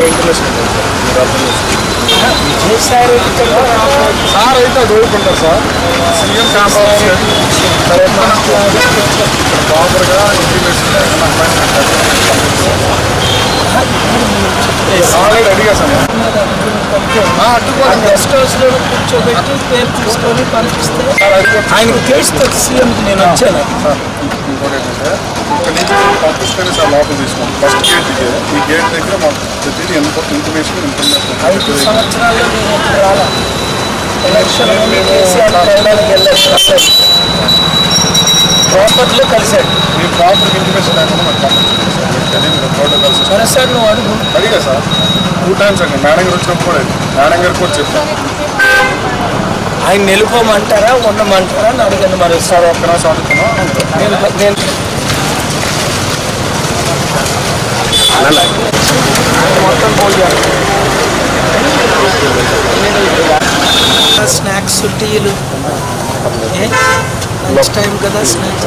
International sir అయితే దొరుకుంటారు sir CM campus ప్రాపర్గా intimation already అడిగా సార్ గెస్ట్ హౌస్ లో కూర్చోబెట్టి పేరు తీసుకొని పంపిస్తే ఆయనకు తెలుస్తుంది సీఎంకి నేను వచ్చాను. ఇంకోటి ఏంటంటే ఇక్కడ నుంచి పంపిస్తేనే సార్ లోపల తీసుకోండి. ఫస్ట్ గేట్ ఇదే, ఈ గేట్ దగ్గర మాకు ప్రతిదీ ఇన్ఫర్మేషన్ 5 సంవత్సరాల్లో నేను రాలా ఎలక్షన్ ప్రాపర్లో కలిశాడు. మీ ప్రాపర్ ఇంటిమేషన్ లేకుండా మాకు పంపించారు. సరే సార్ నువ్వు అడుగు. అడిగా సార్ 2 టైమ్స్ అండి. మేడం గారు వచ్చినప్పుడు కూడా మేడం గారికి కూడా చెప్పాను. ఆయన నిలుపోమంటారా ఉండమంటారా అని అడిగాను. మరి సార్ ఒక్క నిమిషం అడుగుతున్నాం. నేను మొత్తం స్నాక్స్ టీలు లంచ్ టైం కదా, స్నాక్స్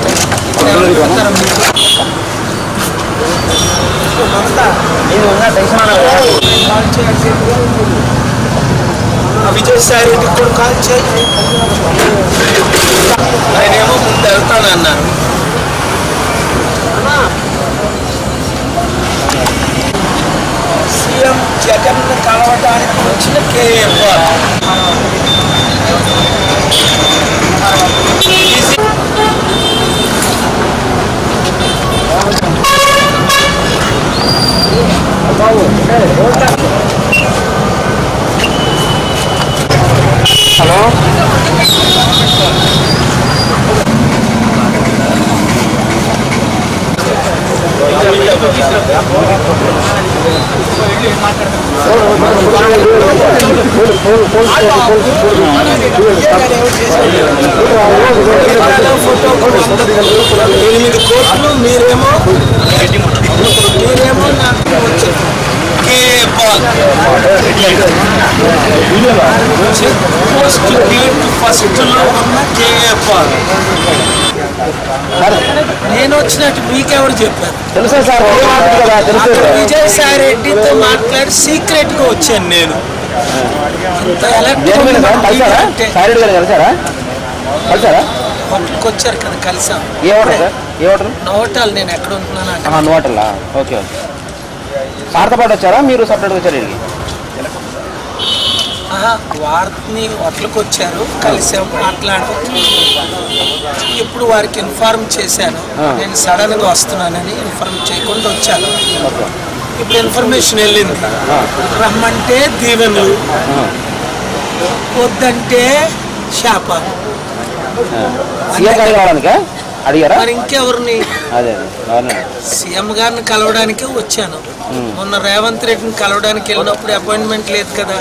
విజయసాయి రెడ్డికి కూడా కాల్ చేయి. ఆయనేమో ముందు వెళ్తానన్నారు. సీఎం జగన్ కలవడానికి వచ్చిన కేఏఆర్ హలో ఫోటో 8 కోట్లు మీరేమో నాకు వచ్చారు. ఫస్ట్లో ఉన్న కేఏపాల్ నేను వచ్చినట్టు మీకెవరు చెప్పారు? తెలుసా సార్? విజయసాయి రెడ్డితో మాట్లాడి సీక్రెట్ గా వచ్చాను నేను. హోటల్కి వచ్చారు కదా, కలిసాం. నోటాలు నేను ఎక్కడ ఉంటున్నాను. నోటలా? Okay okay. సార్తో పాటు వచ్చారా మీరు సపరేట్గా వచ్చారు? వారిని హోటల్కి వచ్చారు, కలిసాం, మాట్లాడాం. ఇప్పుడు వారికి ఇన్ఫార్మ్ చేశాను నేను సడన్గా వస్తున్నానని. ఇన్ఫార్మ్ చేయకుండా వచ్చాను. ఇప్పుడు ఇన్ఫర్మేషన్ వెళ్ళింది. రమ్మంటే దీవెనలు, వద్దంటే శాపాలు. అడిగారా? మరి ఇంకెవరిని? సీఎం గారిని కలవడానికి వచ్చాను. మొన్న రేవంత్ రెడ్డిని కలవడానికి వెళ్ళినప్పుడు అపాయింట్మెంట్ లేదు కదా.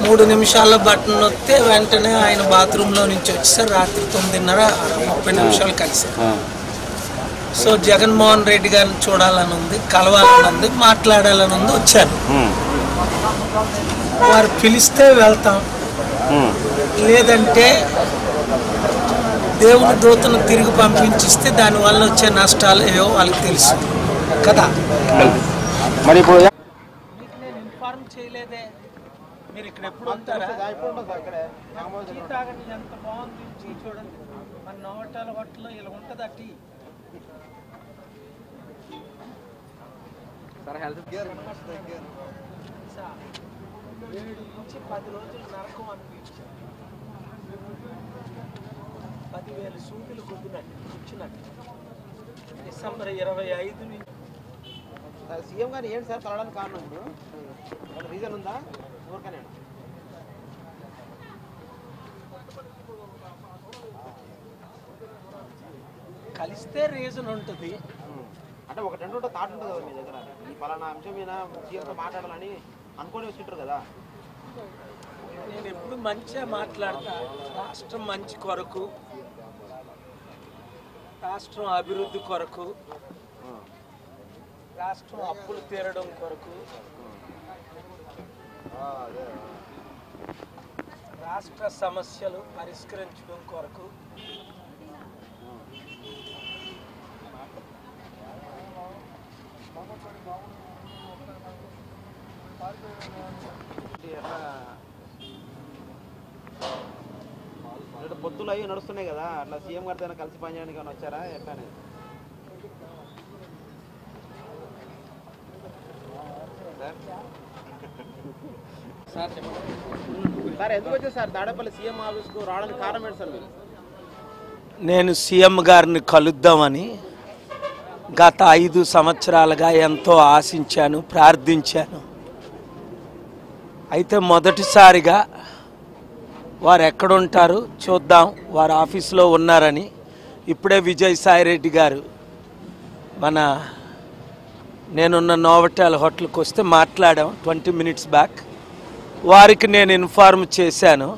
3 నిమిషాల్లో బటన్ నొక్కితే వెంటనే ఆయన బాత్రూంలో నుంచి వచ్చేసారు. రాత్రి 9:30 కలిసారు. సో జగన్మోహన్ రెడ్డి గారిని చూడాలని ఉంది, కలవాలని ఉంది, మాట్లాడాలని ఉంది, వచ్చాను. వారు పిలిస్తే వెళ్తాం, లేదంటే దేవుని దూతను తిరిగి పంపించిస్తే దానివల్ల వచ్చే నష్టాలు ఏవో వాళ్ళకి తెలుసు కదా. మరి ఇప్పుడు నేను ఇన్ఫార్మ్ చేయలేదే. మీరు ఇక్కడ ఎప్పుడు ఉంటారా? టీ తాగండి, ఎంత బాగుంది టీ చూడండి. మన నోటాల హోటల్లో ఇలా ఉంటుంది ఆ టీ. నుంచి 10 రోజులు నరకం అనిపించారు. 10,000 సూదులు కూర్చున్నట్టు. డిసెంబర్ 25 నుంచి సీఎం గారు ఏంటి సార్ కలవడానికి కారణం? ఇప్పుడు రీజన్ ఉందా? ఊరికనే కలిస్తే రీజన్ ఉంటుంది. అంటే ఒక 2 థాట్ ఉంటుంది కదా మీ దగ్గర, ఈ పలానా అంశం మీద సీఎంతో మాట్లాడాలని అనుకొని వచ్చింటారు కదా. నేను ఎప్పుడు మంచిగా మాట్లాడతా. రాష్ట్రం మంచి కొరకు, రాష్ట్రం అభివృద్ధి కొరకు, రాష్ట్రం అప్పులు తీరడం కొరకు, రాష్ట్ర సమస్యలు పరిష్కరించడం కొరకు పొత్తులు అవి నడుస్తున్నాయి కదా, అట్లా సీఎం గారితో కలిసి పనిచేయడానికి ఏమైనా వచ్చారా ఎట్లా? సార్ ఎందుకు వచ్చారు సార్ తాడేపల్లి సీఎం ఆఫీస్కు రావడానికి కారణం ఏంటి సార్ మీరు? నేను సీఎం గారిని కలుద్దామని గత 5 సంవత్సరాలుగా ఎంతో ఆశించాను, ప్రార్థించాను. అయితే మొదటిసారిగా వారు ఎక్కడుంటారు చూద్దాం, వారు ఆఫీసులో ఉన్నారని ఇప్పుడే విజయసాయిరెడ్డి గారు నేనున్న నోవటెల్ హోటల్కి వస్తే మాట్లాడాం 20 minutes బ్యాక్. వారికి నేను ఇన్ఫార్మ్ చేశాను,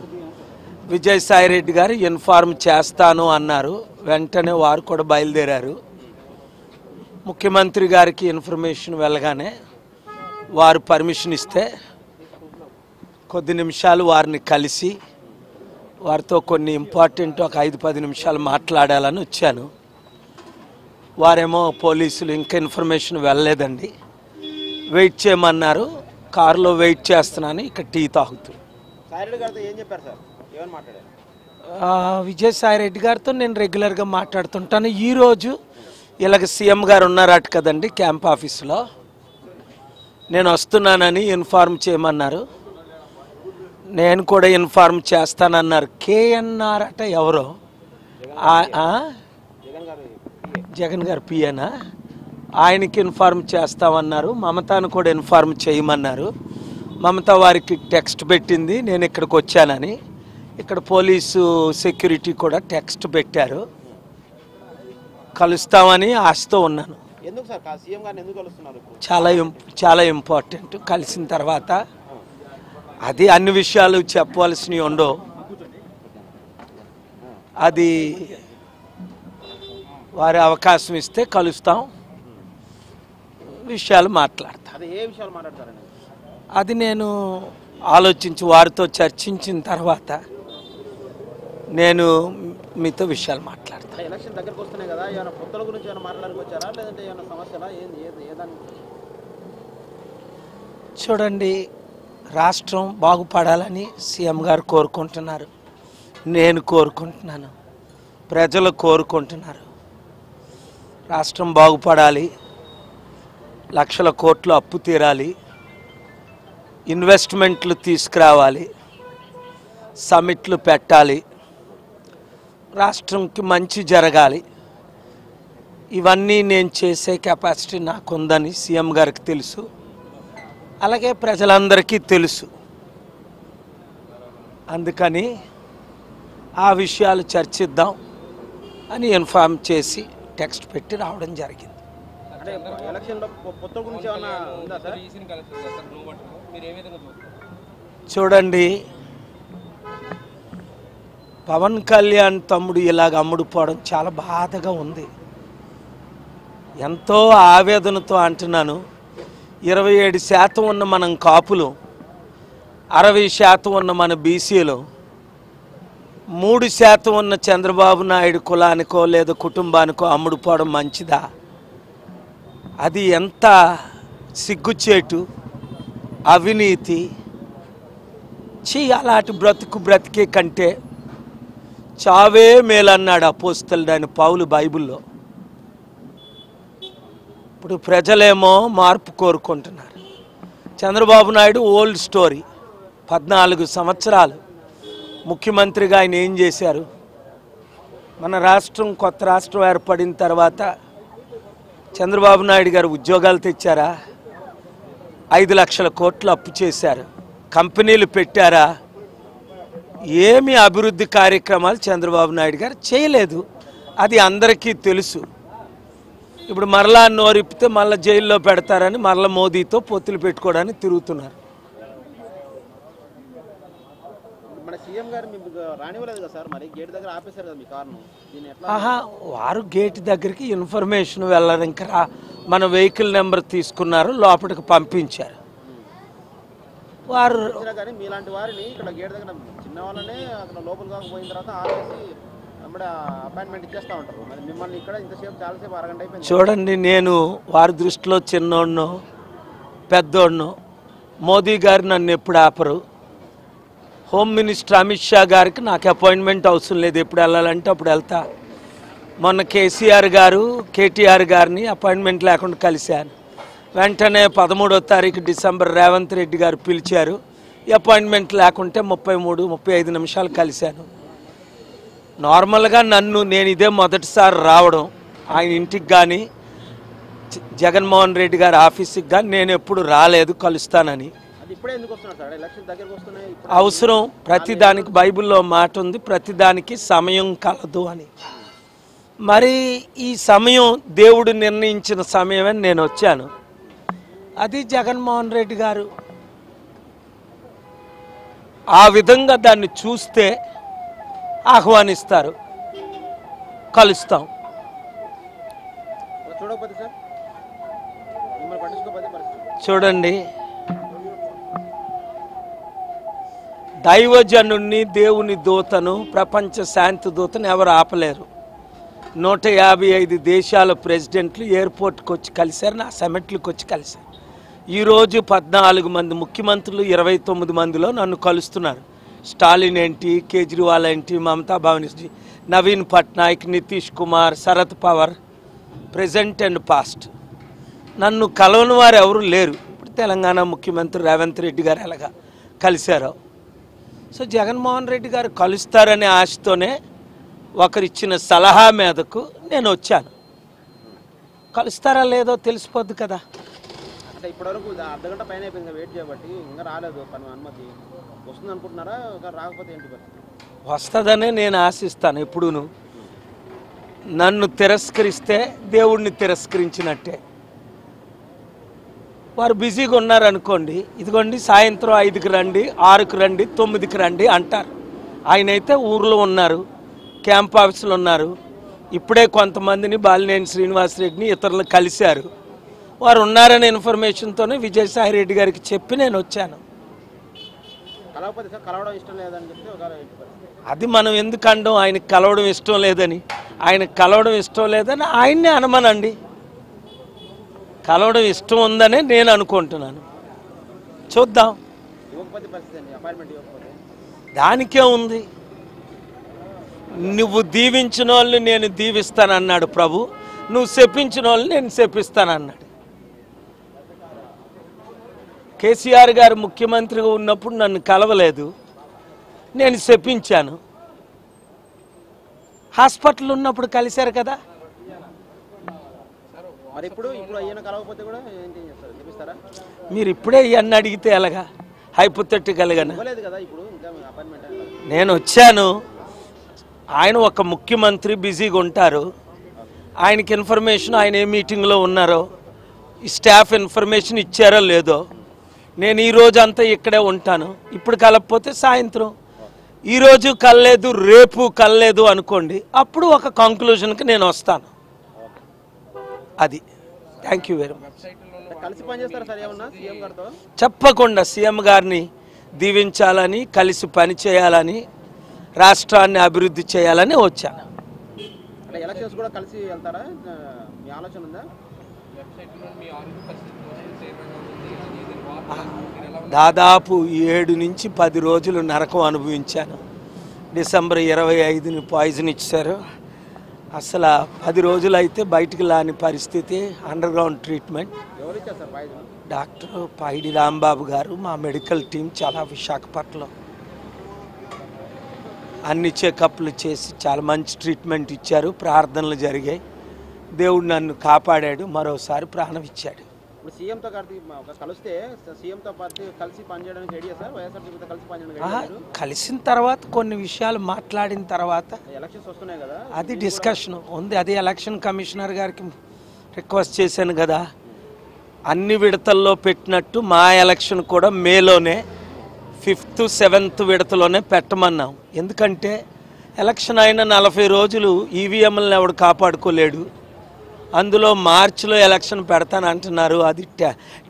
విజయసాయిరెడ్డి గారు ఇన్ఫార్మ్ చేస్తాను అన్నారు. వెంటనే వారు కూడా బయలుదేరారు. ముఖ్యమంత్రి గారికి ఇన్ఫర్మేషన్ వెళ్ళగానే వారు పర్మిషన్ ఇస్తే కొద్ది నిమిషాలు వారిని కలిసి వారితో కొన్ని ఇంపార్టెంట్ ఒక 5-10 నిమిషాలు మాట్లాడాలని వచ్చాను. వారేమో పోలీసులు ఇంకా ఇన్ఫర్మేషన్ వెళ్ళలేదండి, వెయిట్ చేయమన్నారు. కారులో వెయిట్ చేస్తున్నాను, ఇక్కడ టీ తాగుతూ. విజయసాయిరెడ్డి గారితో నేను రెగ్యులర్గా మాట్లాడుతుంటాను. ఈరోజు ఇలాగ సీఎం గారు ఉన్నారట కదండి క్యాంప్ ఆఫీసులో, నేను వస్తున్నానని ఇన్ఫార్మ్ చేయమన్నారు. నేను కూడా ఇన్ఫార్మ్ చేస్తానన్నారు. కేఎన్ఆర్ అట ఎవరో, జగన్ గారు పిఏనా, ఆయనకి ఇన్ఫార్మ్ చేస్తామన్నారు. మమతాను కూడా ఇన్ఫార్మ్ చేయమన్నారు. మమత వారికి టెక్స్ట్ పెట్టింది నేను ఇక్కడికి వచ్చానని. ఇక్కడ పోలీసు సెక్యూరిటీ కూడా టెక్స్ట్ పెట్టారు. కలుస్తామని ఆశతో ఉన్నాను. చాలా ఇంపార్టెంట్. కలిసిన తర్వాత అది అన్ని విషయాలు చెప్పవలసినవి ఉండవు, అది వారి అవకాశం ఇస్తే కలుస్తాం, విషయాలు మాట్లాడతాం. అది నేను ఆలోచించి వారితో చర్చించిన తర్వాత నేను మీతో విషయాలు మాట్లాడతాను. ఎలక్షన్ దగ్గరకు వస్తున్నాయి కదా, ఏమైనా పొత్తుల గురించి ఏమైనా మాట్లాడుకొచ్చారా లేదంటే ఏమైనా సమస్యలా ఏదాన్ని? చూడండి, రాష్ట్రం బాగుపడాలని సీఎం గారు కోరుకుంటున్నారు, నేను కోరుకుంటున్నాను, ప్రజలు కోరుకుంటున్నారు. రాష్ట్రం బాగుపడాలి, లక్షల కోట్లు అప్పు తీరాలి, ఇన్వెస్ట్మెంట్లు తీసుకురావాలి, సమిట్లు పెట్టాలి, రాష్ట్రంకి మంచి జరగాలి. ఇవన్నీ నేను చేసే కెపాసిటీ నాకుందని సీఎం గారికి తెలుసు, అలాగే ప్రజలందరికీ తెలుసు. అందుకని ఆ విషయాలు చర్చిద్దాం అని ఇన్ఫార్మ్ చేసి టెక్స్ట్ పెట్టి రావడం జరిగింది. చూడండి, పవన్ కళ్యాణ్ తమ్ముడు ఇలాగ అమ్ముడుపోవడం చాలా బాధగా ఉంది. ఎంతో ఆవేదనతో అంటున్నాను. 27% ఉన్న మనం కాపులు, 60% ఉన్న మన బీసీలు, 3% ఉన్న చంద్రబాబు నాయుడు కులానికో లేదా కుటుంబానికో అమ్ముడుపోవడం మంచిదా? అది ఎంత సిగ్గుచేటు, అవినీతి. అలాంటి బ్రతికే కంటే చావే మేలన్నాడు అపోస్తలుడైన పౌలు బైబిల్లో. ఇప్పుడు ప్రజలేమో మార్పు కోరుకుంటున్నారు. చంద్రబాబు నాయుడు ఓల్డ్ స్టోరీ, 14 సంవత్సరాలు ముఖ్యమంత్రిగా ఆయన ఏం చేశారు? మన రాష్ట్రం కొత్త రాష్ట్రం ఏర్పడిన తర్వాత చంద్రబాబు నాయుడు గారు ఉద్యోగాలు తెచ్చారా? 5 లక్షల కోట్లు అప్పు చేశారు. కంపెనీలు పెట్టారా? ఏమి అభివృద్ధి కార్యక్రమాలు చంద్రబాబు నాయుడు గారు చేయలేదు. అది అందరికీ తెలుసు. ఇప్పుడు మరలా నోరిప్పితే మళ్ళీ జైల్లో పెడతారని మరలా మోదీతో పొత్తులు పెట్టుకోవడానికి తిరుగుతున్నారు. వారు గేట్ దగ్గరికి ఇన్ఫర్మేషన్ వెళ్ళారు, ఇంకా మన వెహికల్ నెంబర్ తీసుకున్నారు, లోపలికి పంపించారు. వారు మీలాంటి వారిని ఇక్కడ గేట్ దగ్గర చిన్న వాళ్ళనే అక్కడ లోపల పోయిన తర్వాత ఆపేసి అపాయింట్మెంట్ ఇచ్చేస్తూ ఉంటారు. మరి మిమ్మల్ని ఇక్కడ ఇంతసేపు చాలాసేపు అరగంట అయిపోయింది. చూడండి, నేను వారి దృష్టిలో చిన్నోడ్నో పెద్దోడ్నో మోదీ గారు నన్ను ఎప్పుడు ఆపరు. హోమ్ మినిస్టర్ అమిత్ షా గారికి నాకు అపాయింట్మెంట్ అవసరం లేదు, ఎప్పుడు వెళ్ళాలంటే అప్పుడు వెళ్తా. మొన్న కేసీఆర్ గారు కేటీఆర్ గారిని అపాయింట్మెంట్ లేకుండా కలిశాను. వెంటనే 13వ తారీఖు డిసెంబర్ రేవంత్ రెడ్డి గారు పిలిచారు. అపాయింట్మెంట్ లేకుంటే 33-35 నిమిషాలు కలిశాను. నార్మల్గా నేను ఇదే మొదటిసారి రావడం ఆయన ఇంటికి కానీ జగన్మోహన్ రెడ్డి గారి ఆఫీస్కి కానీ నేను ఎప్పుడు రాలేదు కలుస్తానని. అవసరం ప్రతిదానికి బైబిల్లో మాట ఉంది, ప్రతిదానికి సమయం కలదు అని. మరి ఈ సమయం దేవుడు నిర్ణయించిన సమయమని నేను వచ్చాను. అది జగన్మోహన్ రెడ్డి గారు ఆ విధంగా దాన్ని చూస్తే ఆహ్వానిస్తారు, కలుస్తాం. చూడండి, దైవజనుణ్ణి దేవుని దూతను ప్రపంచ శాంతి దూతను ఎవరు ఆపలేరు. 155 దేశాల ప్రెసిడెంట్లు ఎయిర్పోర్ట్కి వచ్చి కలిశారు, నా సమిట్లకు వచ్చి కలిశారు. ఈరోజు 14 మంది ముఖ్యమంత్రులు 29 మందిలో నన్ను కలుస్తున్నారు. స్టాలిన్ ఏంటి, కేజ్రీవాల్ ఏంటి, Mamata Banerjee, Naveen Patnaik, Nitish Kumar, Sharad Pawar, present and past. నన్ను కలవని వారు ఎవరు లేరు. ఇప్పుడు తెలంగాణ ముఖ్యమంత్రి రేవంత్ రెడ్డి గారు ఎలాగా కలిశారో, సో జగన్మోహన్ రెడ్డి గారు కలుస్తారనే ఆశతోనే ఒకరిచ్చిన సలహా మీదకు నేను వచ్చాను. కలుస్తారా లేదో తెలిసిపోద్ది కదా. అంటే ఇప్పటివరకు అర్ధగంట పైన అయిపోయింది వెయిట్ చేయబట్టి, ఇంకా రాలేదు అనుమతి. వస్తుంది అనుకుంటున్నారా, రాకపోతే ఏంటి? వస్తుందనే నేను ఆశిస్తాను. ఎప్పుడూను నన్ను తిరస్కరిస్తే దేవుడిని తిరస్కరించినట్టే. వారు బిజీగా ఉన్నారనుకోండి, ఇదిగోండి సాయంత్రం 5కి రండి, 6కి రండి, 9కి రండి అంటారు. ఆయనైతే ఊర్లో ఉన్నారు, క్యాంప్ ఆఫీసులో ఉన్నారు. ఇప్పుడే కొంతమందిని బాలినేని శ్రీనివాసరెడ్డిని ఇతరులు కలిశారు. వారు ఉన్నారనే ఇన్ఫర్మేషన్తోనే విజయసాయి రెడ్డి గారికి చెప్పి నేను వచ్చాను. అది మనం ఎందుకు అనడం, ఆయనకు కలవడం ఇష్టం లేదని. ఆయనకు కలవడం ఇష్టం లేదని ఆయన్నే అనమనండి. కలవడం ఇష్టం ఉందనే నేను అనుకుంటున్నాను. చూద్దాం, దానికే ఉంది. నువ్వు దీవించిన వాళ్ళు నేను దీవిస్తానన్నాడు ప్రభు, నువ్వు శపించిన వాళ్ళు నేను శపిస్తానన్నాడు. కేసీఆర్ గారు ముఖ్యమంత్రిగా ఉన్నప్పుడు నన్ను కలవలేదు, నేను శపించాను. హాస్పిటల్ ఉన్నప్పుడు కలిశారు కదా. మీరు ఇప్పుడే ఇవన్నీ అడిగితే ఎలాగా, హైపోథెటికల్గా. నేను వచ్చాను, ఆయన ఒక ముఖ్యమంత్రి బిజీగా ఉంటారు, ఆయనకి ఇన్ఫర్మేషన్, ఆయన ఏ మీటింగ్లో ఉన్నారో, ఈ స్టాఫ్ ఇన్ఫర్మేషన్ ఇచ్చారో లేదో. నేను ఈరోజు అంతా ఇక్కడే ఉంటాను. ఇప్పుడు కలపపోతే సాయంత్రం, ఈరోజు కలలేదు రేపు కలలేదు అనుకోండి, అప్పుడు ఒక కంక్లూజన్కి నేను వస్తాను. అది. Thank you very much. చెప్పకుండా సీఎం గారిని దీవించాలని, కలిసి పని చేయాలని, రాష్ట్రాన్ని అభివృద్ధి చేయాలని వచ్చాను. దాదాపు 7 నుంచి 10 రోజులు నరకం అనుభవించాను. డిసెంబర్ 25ని పాయిజన్ ఇచ్చారు. అసలు 10 రోజులు అయితే బయటికి రాని పరిస్థితి, అండర్ గ్రౌండ్ ట్రీట్మెంట్. డాక్టర్ పైడి రాంబాబు గారు, మా మెడికల్ టీం చాలా విశాఖపట్నంలో అన్ని చెకప్లు చేసి చాలా మంచి ట్రీట్మెంట్ ఇచ్చారు. ప్రార్థనలు జరిగాయి, దేవుడు నన్ను కాపాడాడు, మరోసారి ప్రాణం ఇచ్చాడు. కలిసిన తర్వాత కొన్ని విషయాలు మాట్లాడిన తర్వాత అది డిస్కషన్ ఉంది. అది ఎలక్షన్ కమిషనర్ గారికి రిక్వెస్ట్ చేశాను కదా, అన్ని విడతల్లో పెట్టినట్టు మా ఎలక్షన్ కూడా మేలోనే 5th 7th విడతలోనే పెట్టమన్నాం. ఎందుకంటే ఎలక్షన్ అయిన 40 రోజులు ఈవీఎంలను ఎవడు కాపాడుకోలేడు. అందులో మార్చిలో ఎలక్షన్ పెడతానంటున్నారు. అది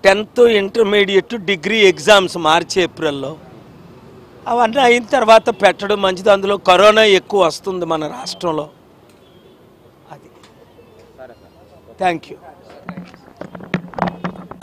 10th ఇంటర్మీడియట్ డిగ్రీ ఎగ్జామ్స్ మార్చి ఏప్రిల్లో. అవన్నీ అయిన తర్వాత పెట్టడం మంచిది. అందులో కరోనా ఎక్కువ వస్తుంది మన రాష్ట్రంలో. అది. Thank you.